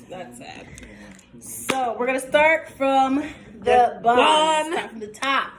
That's sad. So we're gonna start from the bun. Start from the top.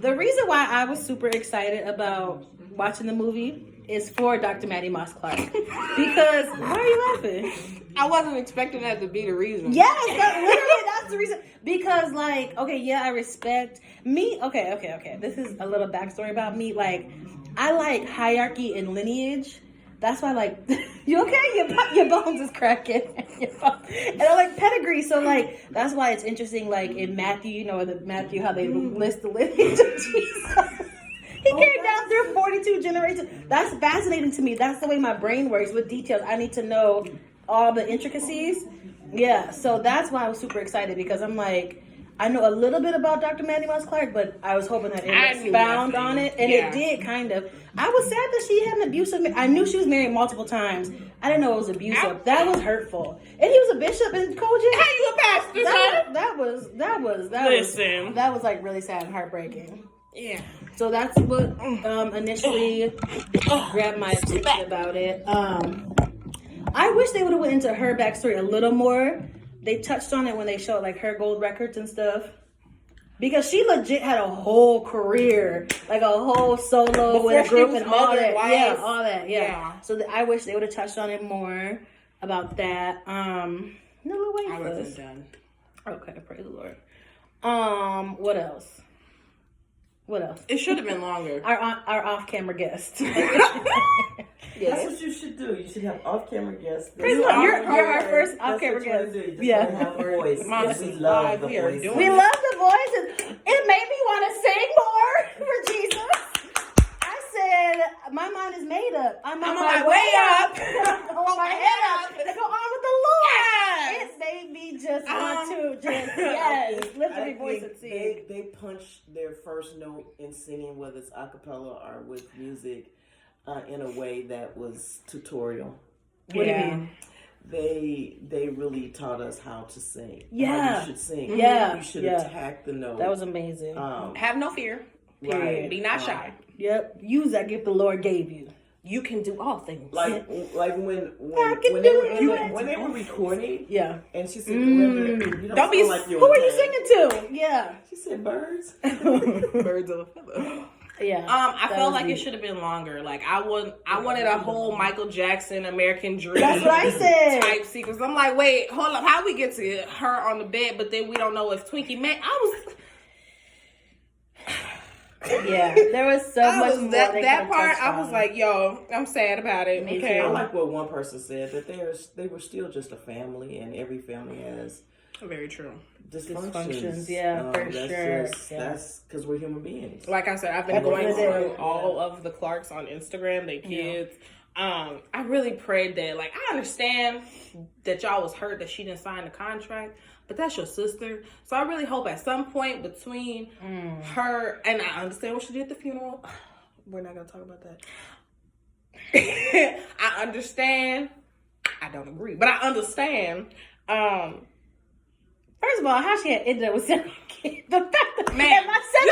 The reason why I was super excited about watching the movie is for Dr. Maddie Moss Clark. Because why are you laughing? I wasn't expecting that to be the reason. Yes, literally that's the reason. Because like, okay, yeah, I respect me. Okay. This is a little backstory about me. Like, I like hierarchy and lineage. That's why, like, you okay? Your bones is cracking. And I like pedigree. So, like, that's why it's interesting, like, in Matthew, you know, Matthew, how they list the lineage of Jesus. He came down through 42 generations. That's fascinating to me. That's the way my brain works with details. I need to know all the intricacies. Yeah, so that's why I was super excited because I'm like, I know a little bit about Dr. Maddie Moss Clark, but I was hoping that it would expound on it, and it did kind of. I was sad that she had an abusive. I knew she was married multiple times. I didn't know it was abusive. That was hurtful. And he was a bishop in Koji. How you a pastor, son? That was like really sad and heartbreaking. Yeah. So that's what initially grabbed my attention about it. I wish they would have went into her backstory a little more. They touched on it when they showed like her gold records and stuff. Because she legit had a whole career, like a whole solo with a group and all that. Wife. Yeah, all that. Yeah. So I wish they would have touched on it more about that. No, wait. I wasn't done. Okay, praise the Lord. What else? It should have been longer. Our off-camera guest. Yes. That's what you should do. You should have off-camera guests. You're our first off-camera guest. Yeah. Have a voice. Yes, we love the voices. We love the voices. It made me want to sing more for Jesus. I said, my mind is made up. I'm on my way up. Hold my head up. Go on with the Lord. Yes. It made me just want to lift my voice and sing. They punch their first note in singing, whether it's a cappella or with music. In a way that was tutorial. What do you mean? They really taught us how to sing. Yeah. How you should sing. Yeah. You should attack the note. That was amazing. Have no fear. Right. Be not shy. Yep. Use that gift the Lord gave you. You can do all things. Like when they were recording. Yeah. And she said, "Remember, you don't be like who are you singing to?" Yeah. She said, "Birds." Birds of a feather. Yeah. I felt like it should have been longer. Like I wanted a whole Michael Jackson American Dream. That's what I said. Type sequence. I'm like, wait, hold up. How we get to her on the bed, but then we don't know if Twinkie met? Yeah, there was so much more. That part, I was like, yo, I'm sad about it. Okay. I like what one person said, that they were still just a family, and every family has very true dysfunctions. Yeah, for sure. That's because we're human beings. Like I said, I've been going through all of the Clarks on Instagram, their kids. Yeah. I really prayed that, like, I understand that y'all was hurt that she didn't sign the contract, but that's your sister. So I really hope at some point between her, and I understand what she did at the funeral. We're not going to talk about that. I understand. I don't agree, but I understand. First of all, how she had ended up with 7 kids. The fact that Man, my second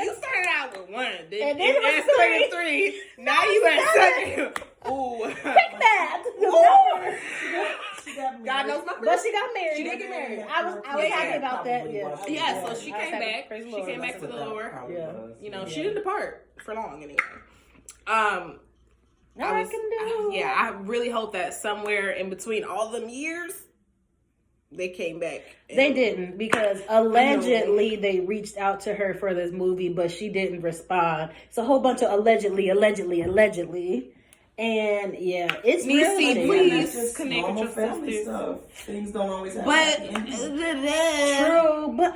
you started out with 1. And then it was 3. Now you at 7. Ooh. Pick that. God knows my But she got married. She did get married. I was happy about that. Yeah, so she came back. She came back to the Lord. Yeah. You know, she didn't depart for long anyway. I really hope that somewhere in between all them years, they came back. They didn't, because allegedly they reached out to her for this movie, but she didn't respond. It's a whole bunch of allegedly. And yeah, it's please connect with your family sisters. Stuff. Things don't always happen. But true, but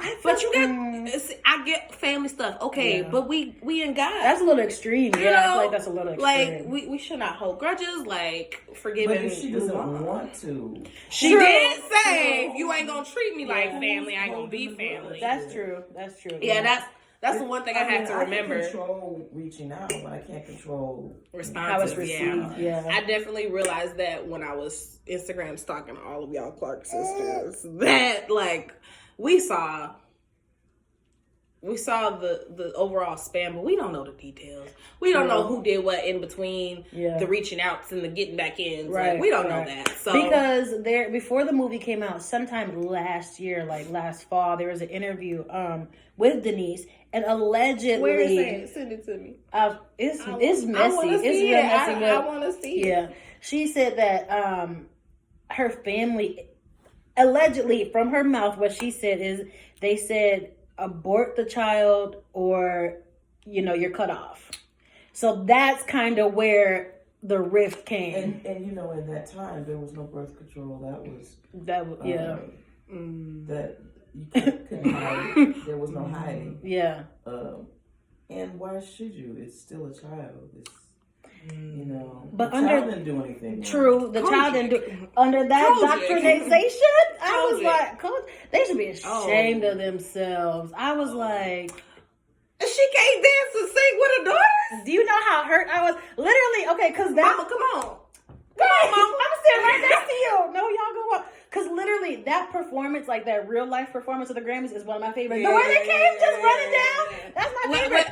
I get family stuff, okay, but we in God. That's a little extreme. You know, I feel like that's a little extreme. Like we should not hold grudges. Like forgive but me. If she doesn't want to. She did say, if you ain't gonna treat me like family, I ain't gonna be family. That's true. Yeah, that's the one thing I had to remember. I can control reaching out, but I can't control responses. How it's received. Yeah. I definitely realized that when I was Instagram stalking all of y'all Clark sisters, that like we saw we saw the overall span, but we don't know the details. We don't know who did what in between the reaching outs and the getting back in. Right, like, we don't know that. So because before the movie came out, sometime last year, like last fall, there was an interview with Denise, and allegedly, where is it? Send it to me. It's messy. It's real messy. I want to see it. Yeah, she said that her family, allegedly from her mouth, what she said is they said abort the child or you're cut off. So that's kind of where the rift came. And in that time there was no birth control. That you couldn't hide. There was no hiding. Yeah. And why should you? It's still a child. It's but the child didn't do anything. True, the child didn't do under that doctrination. I was like, Coach, they should be ashamed of themselves. I was like, she can't dance and sing with her daughters. Do you know how hurt I was? Literally, okay, because that. Mama, come on. Mama. I'm sitting right next to you. No, y'all go on. Because literally, that performance, like that real life performance of the Grammys, is one of my favorites. The way they came just running down, that's my favorite.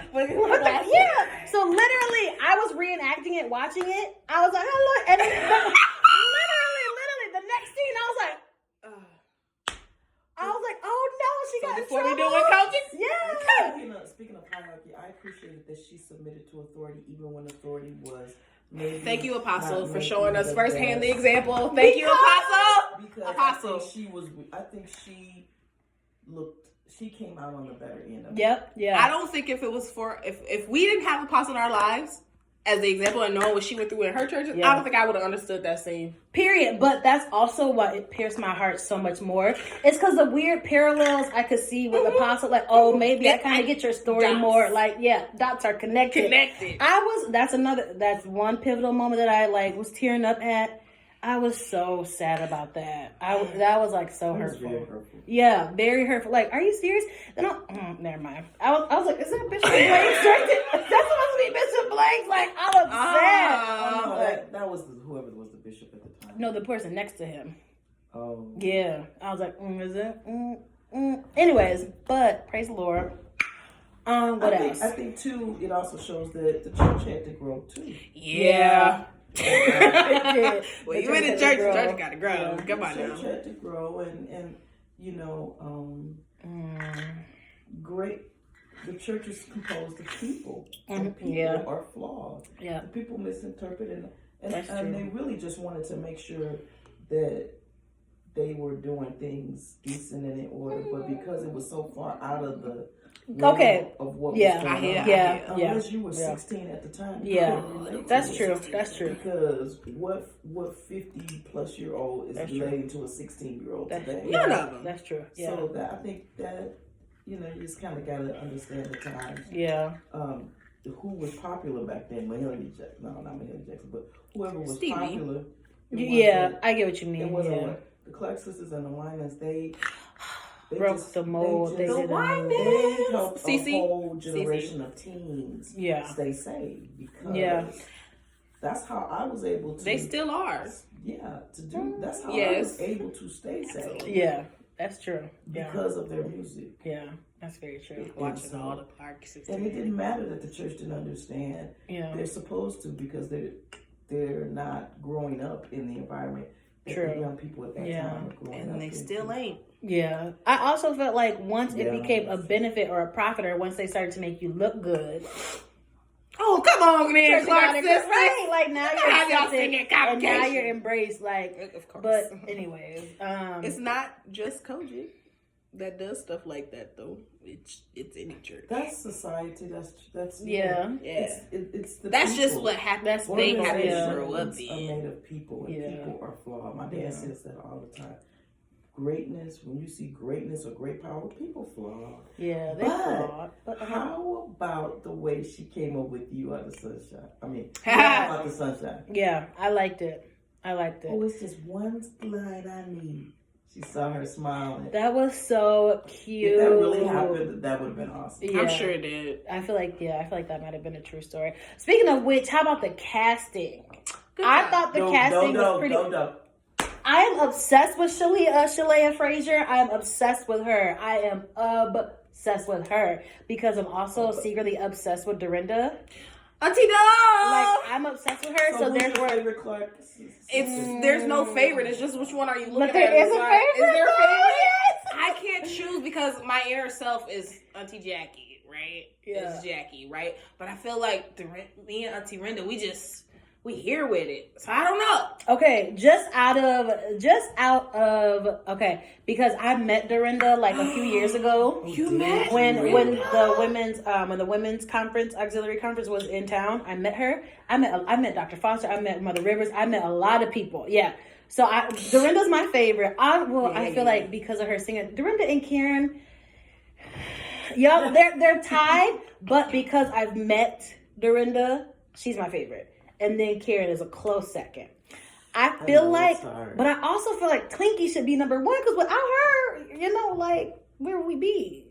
Yeah. So literally, I was reenacting it, watching it. I was like, oh, look. And then, literally, the next scene, I was like, oh no, she got in before we trouble. doing coaching? Yeah. Speaking of hierarchy, I appreciated that she submitted to authority even when authority was maybe. Thank you, Apostle, for showing us the firsthand best. the example. Thank you, Apostle. Because Apostle. I think she came out on the better end of it. Yep. Yeah. I don't think if it was if we didn't have Apostle in our lives as the example and knowing what she went through in her churches, I don't think I would have understood that scene. Period. But that's also why it pierced my heart so much more. It's because the weird parallels I could see with Apostle, like, maybe I kind of get your story dots. more. Like, dots are connected. That's one pivotal moment that I was tearing up at. I was so sad about that. That was like so hurtful. Very hurtful. Yeah, very hurtful. Like, are you serious? Then never mind. I was like, is that Bishop Blake's? That's supposed to be Bishop Blake's. Like, I was sad. That was whoever was the bishop at the time. No, the person next to him. Oh. Yeah. I was like, is it? Anyways, but praise the Lord. What else? I think too, it also shows that the church had to grow too. Yeah. Well, you in the church got to grow. Yeah, Come on the now. church had to grow, and great. The church is composed of people, and people are flawed. Yeah, people misinterpret, and they really just wanted to make sure that they were doing things decent and in order, but because it was so far out of the of what was going on. Unless you were 16 at the time. That's true. That's true. Because what 50-plus-year-old is relating to a 16-year-old today? None of them. That's true. Yeah. So I think that you just kind of got to understand the times. Yeah. Who was popular back then? Mahalia Jackson. No, not Mahalia Jackson, but whoever was Stevie. popular. I get what you mean. It wasn't the Clark sisters and the Winans. They broke the mold. They helped a whole generation of teens stay saved because that's how I was able to. They still are. Yeah, to do. That's how I was able to stay saved. Yeah, that's true. Because of their music. Yeah, that's very true. Watching all the Clark sisters. And it didn't matter that the church didn't understand. Yeah, they're supposed to because they're not growing up in the environment. True. Young people at that time were growing up. And they still ain't. Yeah. I also felt like once it became a benefit or a profit, or once they started to make you look good. Oh, come on, man, Clark sisters. Right? Like now you're accepted, and now you're embraced. Like, of course. But anyways, it's not just Kojic that does stuff like that, though. It's any church. That's society. That's yeah. It's the that's people. just what happens. They have to grow up are made of people, and people are flawed. My dad says that all the time. Greatness, when you see greatness or great power, people flawed. Yeah, they're flawed. But how about the way she came up with You Are the Sunshine? I mean, about the sunshine. Yeah, I liked it. Oh, it's just one light I need. She saw her smiling. That was so cute. If that really happened, that would have been awesome. Yeah. I'm sure it did. I feel like that might have been a true story. Speaking of which, how about the casting? I thought the casting was pretty. I am obsessed with Shalea Frazier. I am obsessed with her. I am obsessed with her because I'm also secretly obsessed with Dorinda. Auntie Dog! Like, I'm obsessed with her, so who's therefore... your favorite Clark? There's no favorite. It's just which one are you looking But there at? is a favorite. Is there a though, favorite? yes. I can't choose because my inner self is Auntie Jackie, right? Yeah. It's Jackie, right? But I feel like me and Auntie Renda, we here with it. So I don't know. Okay, okay, because I met Dorinda like a few years ago. You met when Dorinda? when the women's conference, auxiliary conference was in town. I met her. I met Dr. Foster. I met Mother Rivers. I met a lot of people. Yeah. So Dorinda's my favorite. I feel like because of her singing, Dorinda and Karen, they're tied, but because I've met Dorinda, she's my favorite. And then Karen is a close second. I feel like, but I also feel like Twinkie should be number one because without her, like, where would we be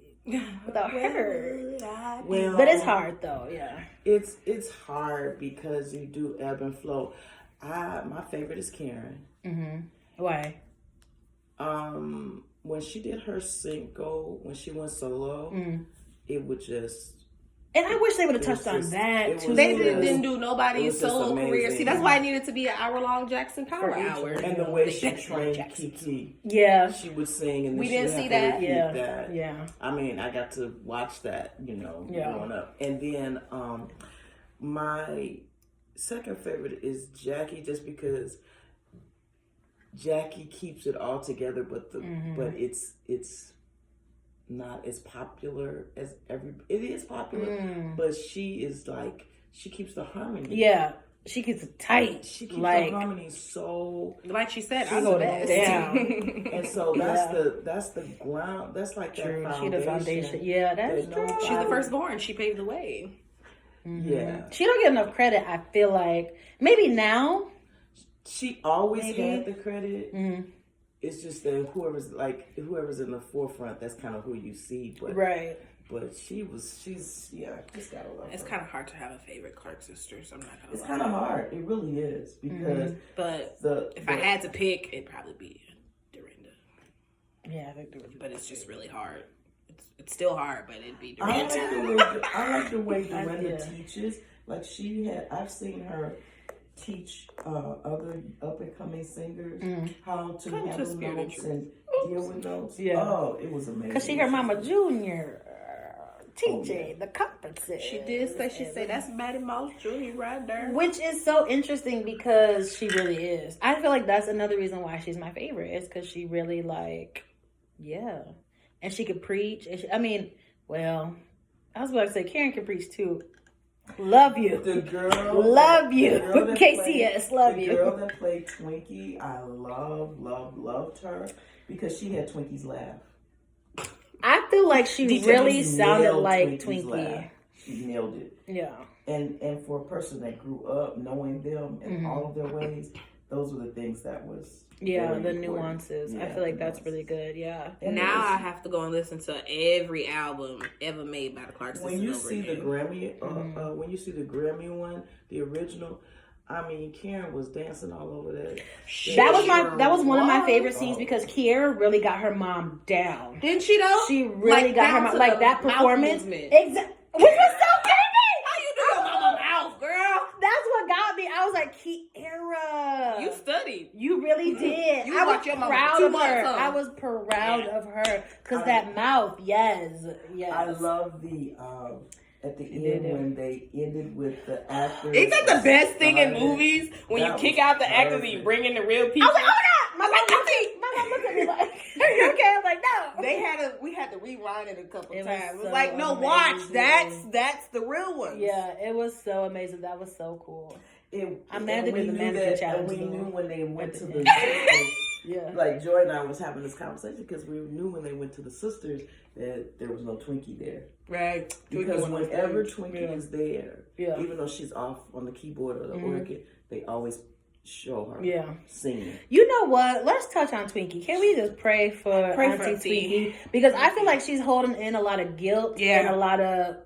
without her? Well, but it's hard though, yeah. It's hard because you do ebb and flow. My favorite is Karen. Mm-hmm. Why? When she did her single, when she went solo, it would just. And I wish they would have touched on that too. They didn't do nobody's solo career. See, that's why it needed to be an hour-long Jackson Power Hour. And the way she trained Kiki. Yeah. She would sing and we didn't see that. Yeah. I mean, I got to watch that, growing up. And then my second favorite is Jackie, just because Jackie keeps it all together, but it's not as popular as it is popular, but she is like, she keeps the harmony. Yeah, she keeps it tight. She keeps the harmony so, like she said, I'm the best. Down. And so that's the ground. That's like true. that foundation. She the foundation. Yeah, that's true. She's the firstborn. She paved the way. Mm-hmm. Yeah, she don't get enough credit. I feel like maybe now. She always had the credit. Mm-hmm. It's just that whoever's in the forefront, that's kind of who you see. But right. But she's just gotta love her. It's kind of hard to have a favorite Clark sisters. I'm not gonna lie. It's kind of hard. It really is because. But if I had to pick, it'd probably be Dorinda. Yeah, I think Dorinda. But it's just really hard. It's still hard, but it'd be Dorinda. I like the way Dorinda teaches. Like I've seen her teach other up and coming singers how to handle notes and deal with notes. Yeah. Oh, it was amazing. Because she heard Mama Junior teaching the conferences. She did say, she said, that's Maddie Mouse Jr. right there. Which is so interesting because she really is. I feel like that's another reason why she's my favorite, is because she really and she could preach. And I was about to say Karen can preach too. Love you. The girl. Love you. KCS, love you. The girl that played Twinkie, I loved her because she had Twinkie's laugh. I feel like she really sounded like Twinkie. Laugh. She nailed it. Yeah. And for a person that grew up knowing them and all of their ways, those were the things that was the important. nuances. I feel like that's really good. Yeah. And now I have to go and listen to every album ever made by the Clark sisters. When you see the Grammy, when you see the Grammy one, the original, I mean, Karen was dancing all over that. That was one of my favorite scenes because Kiera really got her mom down. Didn't she though? She really got her mom, like that performance. Exactly. Which was so crazy. How you do your mama mouth, girl? That's what got me. I was like, Kiera. You studied. You really did. You I was watched your mama proud for 2 of months, her. huh? I was proud of her because that mouth, yes. I love the at the end when they ended with the actors. Isn't that the best thing in movies? When you kick out the actors and you bring in the real people. I was like, oh no! My mom looked at me like, are you okay? I'm like, no. We had to rewind it a couple times. It was so like, no, amazing. watch. That's the real one. Yeah, it was so amazing. That was so cool. I'm mad to do the mannequin challenge. And we knew when they went to the yeah. Like Joy and I was having this conversation because we knew when they went to the sisters that there was no Twinkie there. Right. Because whenever Twinkie is there, yeah. even though she's off on the keyboard or the organ, they always show her singing. You know what? Let's touch on Twinkie. Can we just pray for Auntie Twinkie? Because I feel like she's holding in a lot of guilt and a lot of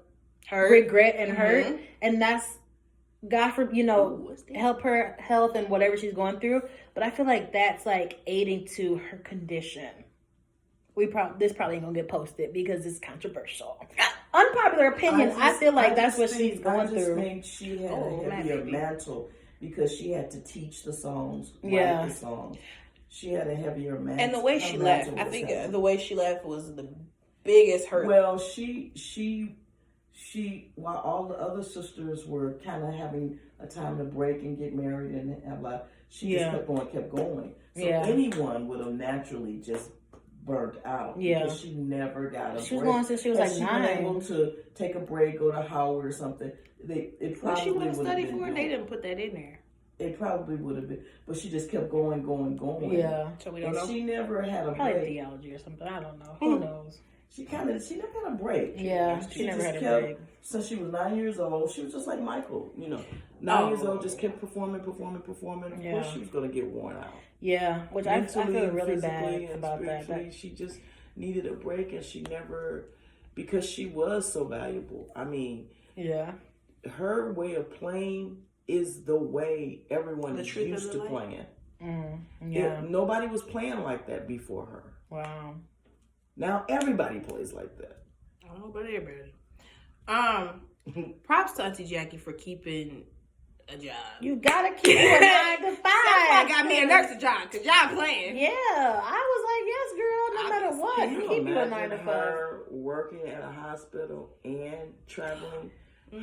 regret and hurt. And that's God for, help her health and whatever she's going through. But I feel like that's like aiding to her condition. this probably ain't gonna get posted because it's controversial. Unpopular opinion. I feel like that's what she's going through. I just think she had a heavier mantle because she had to teach the songs, Yeah. write the songs. She had a heavier mantle. And the way she left, I think the way she left was the biggest hurt. Well, she, while all the other sisters were kind of having a time to break and get married and have life, she just kept going. So anyone would have naturally just burnt out. Yeah. Because she never got a break. She was going since she was like 9. She was able to take a break, go to Howard or something. What she would have studied for, they didn't put that in there. It probably would have been, but she just kept going. Yeah. So we don't know. She never had a Probably break. theology or something. I don't know. Who knows? She never had a break. Yeah, she never had a break. Since she was 9 years old, she was just like Michael, 9 years old, just kept performing. Of course, she was going to get worn out. Yeah, which I feel really bad and about that. She just needed a break, and she never, because she was so valuable. I mean, her way of playing is the way everyone is used to playing. Nobody was playing like that before her. Wow. Now everybody plays like that. I don't know about everybody. Props to Auntie Jackie for keeping a job. You gotta keep your 9 to 5. That's why I got me a nursing job, because y'all playing. Yeah, I was like, yes, girl, no matter what, Can you keep you a 9 imagine to 5. her working at a hospital and traveling?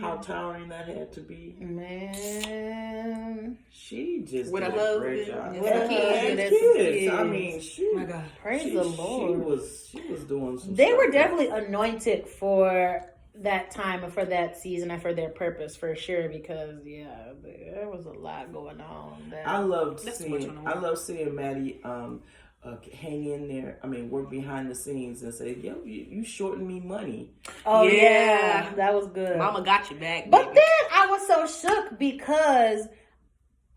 How tiring that had to be. Man. She just with did a great husband, job. with kids. I mean, my God. Praise the Lord. She was doing some They stuff were definitely anointed for that time and for that season and for their purpose for sure, because there was a lot going on. I love seeing Maddie hang in there. I mean, work behind the scenes and say, "Yo, you shorting me money." Oh yeah, that was good. Mama got you back. But then I was so shook because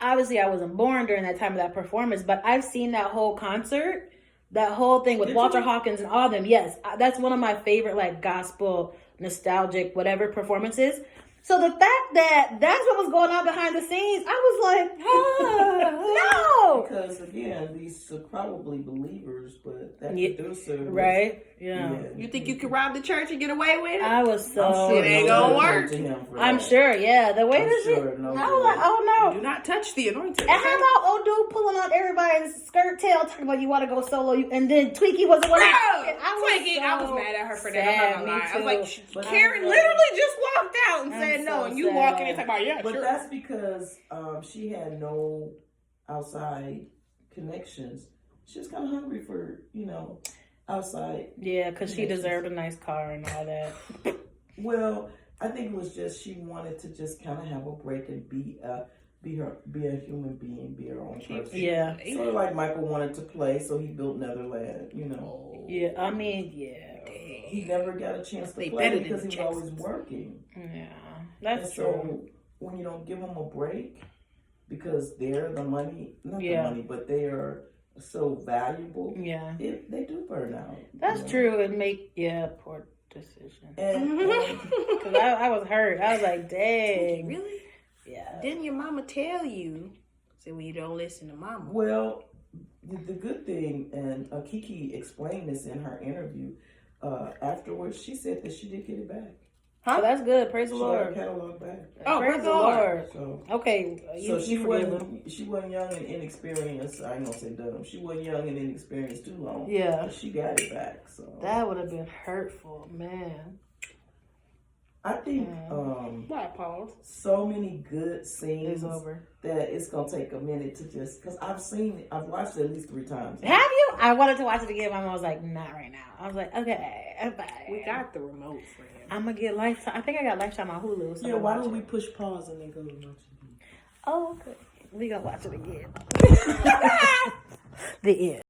obviously I wasn't born during that time of that performance, but I've seen that whole concert, that whole thing with Walter Hawkins and all of them. Yes, that's one of my favorite like gospel nostalgic whatever performances. So the fact that that's what was going on behind the scenes, I was like, no. Because again, these are probably believers, but that producer, right? Yeah. You think you could rob the church and get away with it? I was so. It ain't gonna work. I'm sure. Yeah, the way this shit. I was like, oh no. Do not touch the anointing. And how about old dude pulling on everybody's skirt tail, talking about you want to go solo, and then Tweaky was the one. I was mad at her for that. I'm not gonna lie. I was like, Karen literally just walked out and said no, and you walking in talking about But that's because she had no outside connections. She was kind of hungry for outside. Yeah, because she deserved a nice car and all that. Well, I think it was just she wanted to just kind of have a break and be a human being, be her own person. Yeah. Sort of like Michael wanted to play, so he built Netherland, Yeah, I mean, yeah. He never got a chance to play because he was always working. Yeah, that's true. So when you don't give them a break, because they're the money, not the money, but they are so valuable. Yeah, they do burn out. That's true. And make poor decision. Because I was hurt. I was like, dang. Really? Yeah. Didn't your mama tell you? Say, well, you don't listen to mama. Well, the good thing, and Kiki explained this in her interview afterwards. She said that she did get it back. Huh? Oh, that's good. Praise the Lord. She got her catalog back. Oh, praise the Lord. So, okay. She wasn't young and inexperienced. I ain't gonna say dumb. She wasn't young and inexperienced too long. Yeah. But she got it back. So that would have been hurtful, man. I think so many good scenes that it's gonna take a minute to just, because I've watched it at least 3 times. Have you? I wanted to watch it again. My mom was like, not right now. I was like, okay, bye. We got the remote for him. I'm gonna get Lifetime. I think I got Lifetime on Hulu. So why don't we push pause and then go to watch it? Oh, okay. We gonna watch it again. The end.